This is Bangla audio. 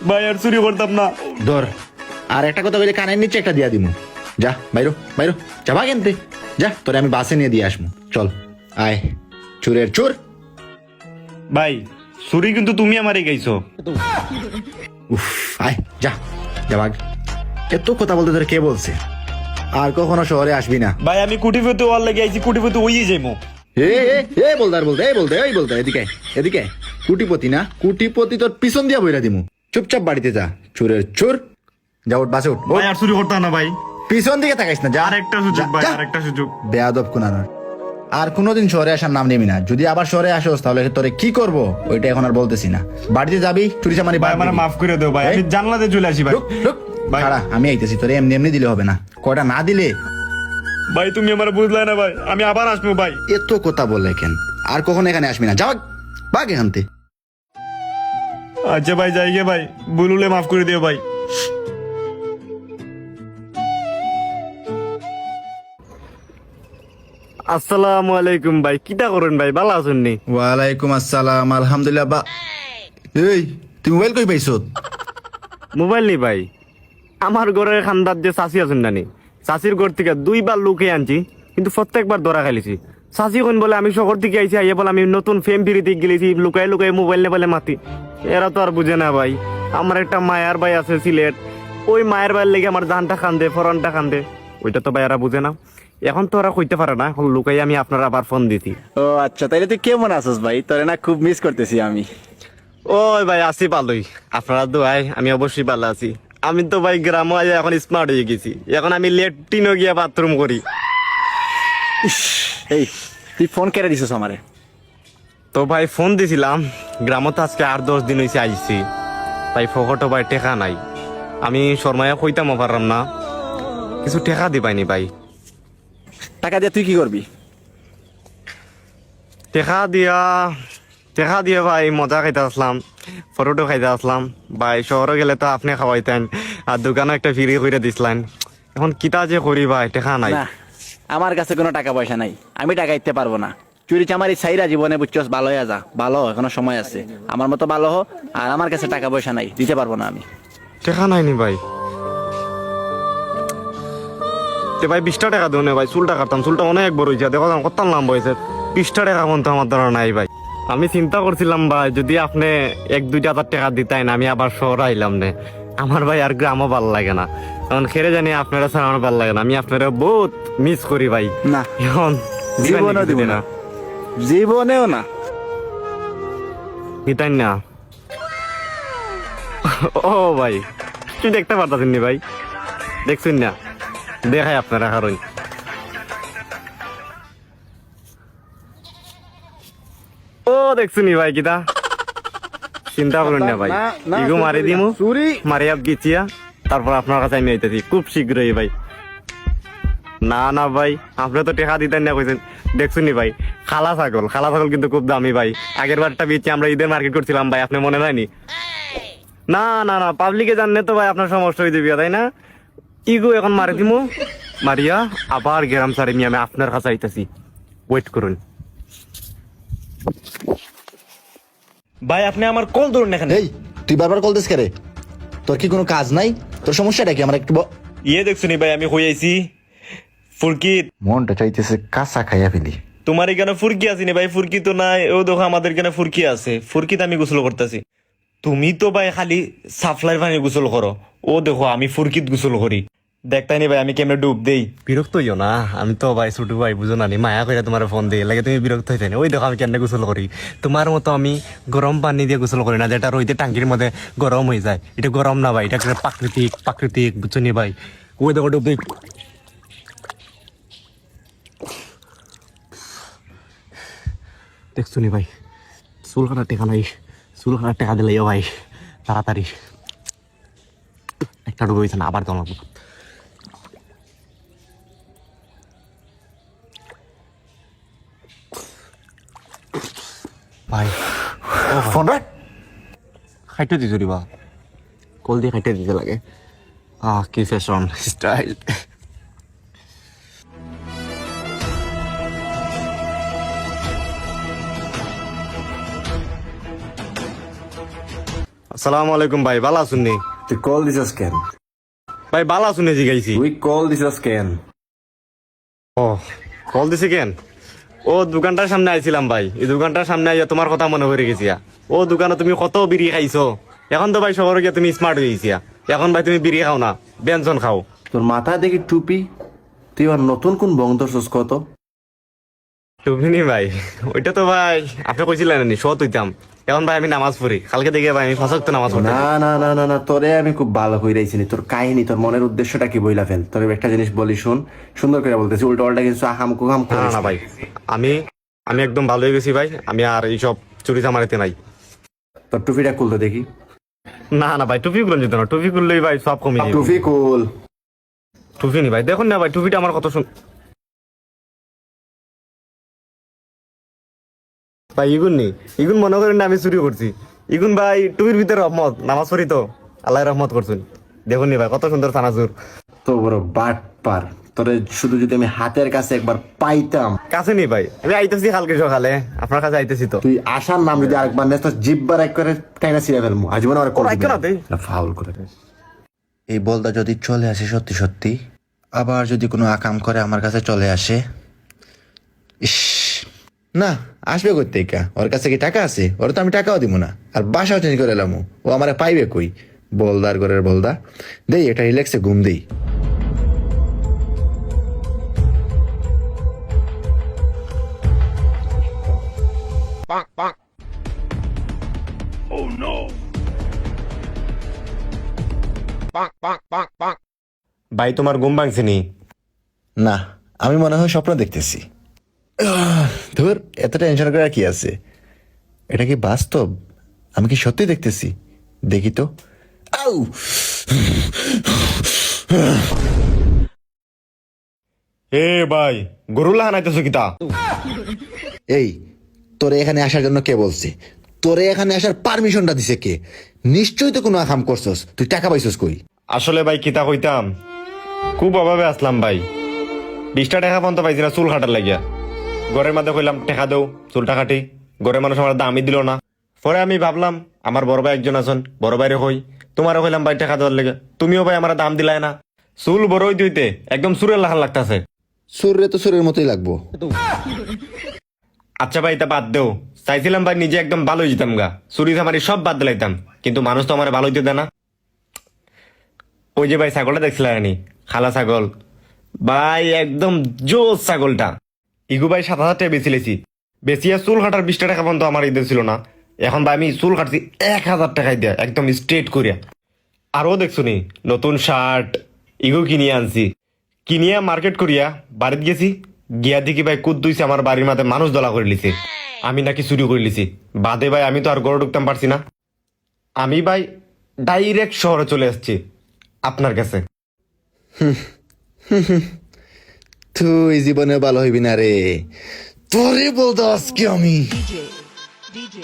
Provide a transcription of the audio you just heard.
ভাই আর চুরি করতাম না। ধর, আর একটা কথা বলে কানের নিচে একটা দিয়া দিমু। যা বাইরো বাইরো, যাবা কেনতে, যা তোরে আমি বাসে নিয়ে দিয়ে আসবো। চল আয় চুরের চোর। ভাই চুরি কিন্তু তুমি আমারই গাইছো। উফ, আয় যা যাবা। এত কথা বলতে তোর কে বলছে? আর কখনো শহরে আসবি না। ভাই আমি কুটিপতি ওয়ার লেগে আইছি, কুটিপতি ওই যাইমু। এ এ এ বলদার বলতে, এই বলতে এদিকে এদিকে। কুটিপতি না, কুটিপতি তোর পিছন দিয়া বইরা দিমু। চুপচাপ বাড়িতে যা চুরের চোর। যা উঠ, বাসে উঠ। ভাই আর চুরি করতাম না ভাই। পিছন দিকে তাকাইস না, যা। আরেকটা সুযোগ যা, ভাই, যা। আরেকটা সুযোগ। বেয়াদব কোনানোর। আর কোনোদিন শহরে আসার নাম নেবি না। যদি আবার শহরে আসোস তাহলে তোরে কি করব ওইটা এখন আর বলতেছি না। বাড়িতে যাবি, চুরি চামারি ভাই আমার মাফ করে দেও ভাই, আমি জানলাতে চলে আসি ভাই। ভাই। ভাড়া আমি আইতেছি, তোরে এমনি এমনি দিলে হবে না। কয়টা না দিলে। ভাই তুমি আমার বুঝলে না ভাই, আমি আবার আসবো ভাই। এত কথা বললে কেন? আর কখন এখানে আসবি না, যা বাগ এখানতে। আচ্ছা ভাই যাই গে ভাই, বুলুলে মাফ করে দিও ভাই। আসসালামু আলাইকুম ভাই, কিটা করেন ভাই, ভালো আছেন নি? ওয়ালাইকুম আসসালাম, আলহামদুলিল্লাহ। এই তুই মোবাইল কই পাইছ? মোবাইল নি ভাই, আমার ঘরের খান্দার যে চাষি আছেন নানি, চাষির ঘর থেকে 2বার লুকে আনছি, কিন্তু প্রত্যেকবার ধরা খাইছি। চাষি কোন বলে আমি শহর থেকে আইছি, আইয়া বলে আমি নতুন ফেম ফিরিতে গেলেছি, লুকাই লুকাই মোবাইল নে বলে মাতি। এরা তো আর বুঝে না ভাই। আমার একটা মায়ার ভাই আছে সিলেট, ওই মায়ের ভাইয়ের লেগে আমার জানটা খান্দে, ফরনটা খান্দে। ওইটা তো ভাই এরা বুঝে না। এখন তো ওরা কইতে পারে না, এখন লুকাই আমি আপনার আবার ফোন দিছি। ও আচ্ছা, তাইলে তুই কেমন আছিস ভাই? তোরে না খুব মিস করতেছি আমি। ওই ভাই আছি ভালোই, আপনারা দোয়াই আমি অবশ্যই ভালো আছি। আমি তো ভাই গ্রামে আইয়া এখন স্মার্ট হয়ে গেছি, এখন আমি লেট্রিনও গিয়া বাথরুম করি। এই তুই ফোন কেটে দিছিস আমারে? তো ভাই ফোন দিছিলাম, গ্রামে তো আজকে 8-10 দিন হয়েছে আইছি, তাই ফকটও ভাই টেকা নাই। আমি শর্মায়া কইতামও পারলাম না, কিছু টেকা দিবাইনি ভাই। টাকা দিয়ে তুই কি করবি? টেকা দিয়া ভাই মজা খাইতে আসলাম, ফটোটো খাইতে আসলাম ভাই। শহরে গেলে তো আপনি খাওয়াইতেন, আর দোকানে একটা ফ্রি করে দিছিলেন। এখন কিতা যে করি ভাই, টেকা নাই। না, আমার কাছে কোনো টাকা পয়সা নাই, আমি টাকা দিতে পারবো না। চুরি চামারি সাইরা জীবনে বুঝছস, ভালো হয়ে যা, ভালো এখনো সময় আছে, আমার মতো ভালো হো। আর আমার কাছে টাকা পয়সা নাই, দিতে পারবো না আমি। টেকা নাইনি ভাই। তে ভাই 20টা টাকা দেও না ভাই, চুলটা কাটতাম, চুলটা অনেক বড় হয়েছে, দেখো কত লম্বা হয়েছে। 20টা টাকা কিন্তু আমার দ্বারা নাই ভাই। আমি চিন্তা করছিলাম ভাই, যদি আপনি 1-2 হাজার টাকা দিতেন, আমি আবার শহর আইলাম না। আমার ভাই আর গ্রামও ভাল লাগে না, এখন খেরে জানি আপনারা ছাড়া আমার ভাল লাগে না। আমি আপনারা বহুত মিস করি ভাই। না, এখন জীবনেও দিব না, জীবনেও না। দিতেন না। ও ভাই তুই দেখতে পারতাছেন নি ভাই, দেখছেন না? দেখাই আপনারা কারণ ও দেখছুনি ভাই, কিতা চিন্তা করুন না ভাই, ইগো মারি দিমু, মারিয়া গিচিয়া তারপর আপনার কাছে আমি আইতেছি খুব শীঘ্রই ভাই। না ভাই, আপনি তো টেকা দিতেন না কইছেন। দেখছুনি ভাই, খালা ছাগল কিন্তু খুব দামি ভাই। আগের বারটা বিচে আমরা ঈদের মার্কেট করছিলাম ভাই, আপনি মনে হয়নি? না পাবলিকে জানলে তো ভাই আপনার সমস্যা হয়ে যাবে, তাই না? ইগো এখন মারি দিমু, মারিয়া আবার গেরাম সারি নিয়ে আমি আপনার কাছে আইতেছি, ওয়েট করুন ভাই। আপনি আমার কল ধরুন এখানে। এই তুই বারবার কল দিস কে রে? তোর কি কোনো কাজ নাই? তোর সমস্যাটা কি আমার একটু ইয়ে দেখছুনি ভাই, আমি কই আইছি ফুরকিত। মনটা চাইতেছে কাঁচা খাইয়া ফেলি। তোমার এখানে ফুরকি আসিনি ভাই, ফুরকি তো নাই। ও দেখো আমাদের এখানে ফুরকি আছে, ফুরকিতে আমি গোসল করতেছি। তুমি তো ভাই খালি সাপ্লাই পানি গোসল করো, ও দেখো আমি ফুরকিত গোসল করি। দেখতাই নি ভাই আমি কেমনে ডুব দেই। বিরক্ত হইও না, আমি তো ভাই ছোট ভাই বুঝো না, মায়া করে তোমার ফোন দিয়ে লাগে, তুমি বিরক্ত হইতে না। ওই দেখো আমি কেন গোসল করি, তোমার মতো আমি গরম পানি দিয়ে গোসল করি না, যেটা রইতে টাঙ্কির মধ্যে গরম হয়ে যায়। এটা গরম না ভাই, এটা একটা প্রাকৃতিক বুঝছো নি ভাই। ওই দেখো ডুব দেই। দেখছো নি ভাই, চুল কাটার টেকা নাই, চুল কাটার টেকা দিলেও ভাই তাড়াতাড়ি। একটা ডুবে হয়েছে না, আবার তো লাগবো ভাই। ফোন রাখ। খাইতে দিতে দিবা, কল দিয়ে খাইতে দিতে লাগে। কি ফ্যাশন স্টাইল। আসসালামু আলাইকুম ভাই, ভালো আছেন নি? তুই কল দিছস কেন? ভাই ভালো আছেন নি জিগাইছি। তুই কল দিছস কেন? ও কল দিছি কেন? ও দোকানটার সামনে আইছিলাম ভাই, এই দোকানটার সামনে আইয়া তোমার কথা মনে পড়ে গেছিয়া। ও দোকানে তুমি কত বিড়ি খাইছো, এখন তো ভাই শহরে গিয়ে তুমি স্মার্ট হয়ে গেছিয়া। এখন ভাই তুমি বিড়ি খাও না, ব্যঞ্জন খাও। তোর মাথায় দেখি টুপি, তুই আর নতুন কোন বং ধরছস কত? তুমি নি ভাই, ওইটা তো ভাই আপনি কইছিলেন নি সত হইতাম। এখন ভাই আমি নামাজ পড়ি, কালকে দেখে ভাই আমি ফাঁসক তো নামাজ পড়ি। না না না না না, তোরে আমি খুব ভালো কইরাইছিনি। তোর কাহিনী, তোর মনের উদ্দেশ্যটা কি বইলা ফেল। তোর একটা জিনিস বলি শুন, সুন্দর করে বলতেছি, উল্টো পাল্টা কিছু আহাম কুহাম না না ভাই, আমি আমি একদম ভালো হয়ে গেছি ভাই, আমি আর এইসব চুরি চামারিতে নাই। তোর টুপিটা খুলতে দেখি। না না ভাই, টুপি খুলেন যেত না, টুপি খুললেই ভাই সব কমে যাবে। টুপি খুল। টুপি নি ভাই, দেখুন না ভাই টুপিটা আমার কত ভাই ইগুন নি, ইগুন মনে করেন না আমি চুরি করছি। ইগুন ভাই টুপির ভিতরে রহমত, নামাজ পড়ি তো আল্লাহ রহমত করছেন। দেখুন নি ভাই কত সুন্দর চানাচুর। তো বড় বাট পার, তোরে শুধু যদি আমি হাতের কাছে একবার পাইতাম। কাছে নি ভাই, আমি আইতেছি কালকে সকালে আপনার কাছে আইতেছি তো। তুই আসার নাম যদি আরেকবার নেস, তো জিব্বার এক করে টাইনা ছিঁড়ে ফেলবো। আজীবন আমার ওরা কেন দেই? ফাউল করে। এই বলদা যদি চলে আসে সত্যি সত্যি, আবার যদি কোনো আকাম করে আমার কাছে চলে আসে, ইস, না আসবে কই থেকে? ওর কাছে কি টাকা আছে? ওর তো আমি টাকাও দিব না, আর বাসাও চেঞ্জ করে এলাম। ও আমারে পাইবে কই? বলদার ঘরের বলদা। দেই এটা রিল্যাক্সে ঘুম দেই। ভাই তোমার ঘুম ভাঙছে নি? না, আমি মনে হয় স্বপ্ন দেখতেছি। ধুর, এত টেনশন করার কি আছে? এটা কি বাস্তব? আমি কি সত্যি দেখতেছি? দেখি তো। আউ! এ ভাই গরুলা হানাইতেছো কিতা? এই, তোরে এখানে আসার জন্য কে বলছে? তোরে এখানে আসার পারমিশনটা দিছে কে? নিশ্চয়ই তো কোনো আকাম করছস। তুই টাকা পাইছস কই? আসলে ভাই কিতা কইতাম, খুব অভাবে আসলাম ভাই। 20টা টাকা পর্যন্ত পাইছি না চুল কাটার লাগিয়া। ঘরের মধ্যে কইলাম টাকা দেও চুলটা কাটি, ঘরের মানুষ আমার দামই দিল না। পরে আমি ভাবলাম আমার বড় ভাই একজন আছেন, বড় ভাইরে কই, তোমারও কইলাম ভাই টাকা দেওয়ার লেগে, তুমিও ভাই আমার দাম দিলাই না। চুল বড় হইতে হইতে একদম সুরের লাহান লাগতাছে। সুরে তো সুরের মতোই লাগবো। আচ্ছা ভাই তা বাদ দেও, চাইছিলাম ভাই নিজে একদম ভালো হয়ে যেতাম গা, চুরি চামারি সব বাদ দিলাইতাম, কিন্তু মানুষ তো আমার ভালো হইতে দেয় না। ওই যে ভাই ছাগলটা দেখছিলেন খালা ছাগল, ভাই একদম জোস ছাগলটা। ইগু ভাই 7,000 টাকা বেচিলেছি, বেচিয়া চুল কাটার 20টা টাকা পর্যন্ত আমার ঈদের ছিল না। এখন ভাই আমি চুল কাটছি 1,000 টাকায় দেয়া, একদম স্ট্রেট করিয়া। আরও দেখছুনি নতুন শার্ট ইগু কিনিয়ে আনছি, কিনিয়া মার্কেট করিয়া বাড়িতে গেছি, গিয়া দেখি ভাই কুদ দুইছে আমার বাড়ির মাঝে মানুষ দলা করে লিছে, আমি নাকি চুরি করে লিছি। বাদে ভাই আমি তো আর গড়ে ঢুকতাম পারছি না, আমি ভাই ডাইরেক্ট শহরে চলে আসছি আপনার কাছে। তুই জীবনে ভালো হইবি না রে, তোরে বলতো আজকে আমি। DJ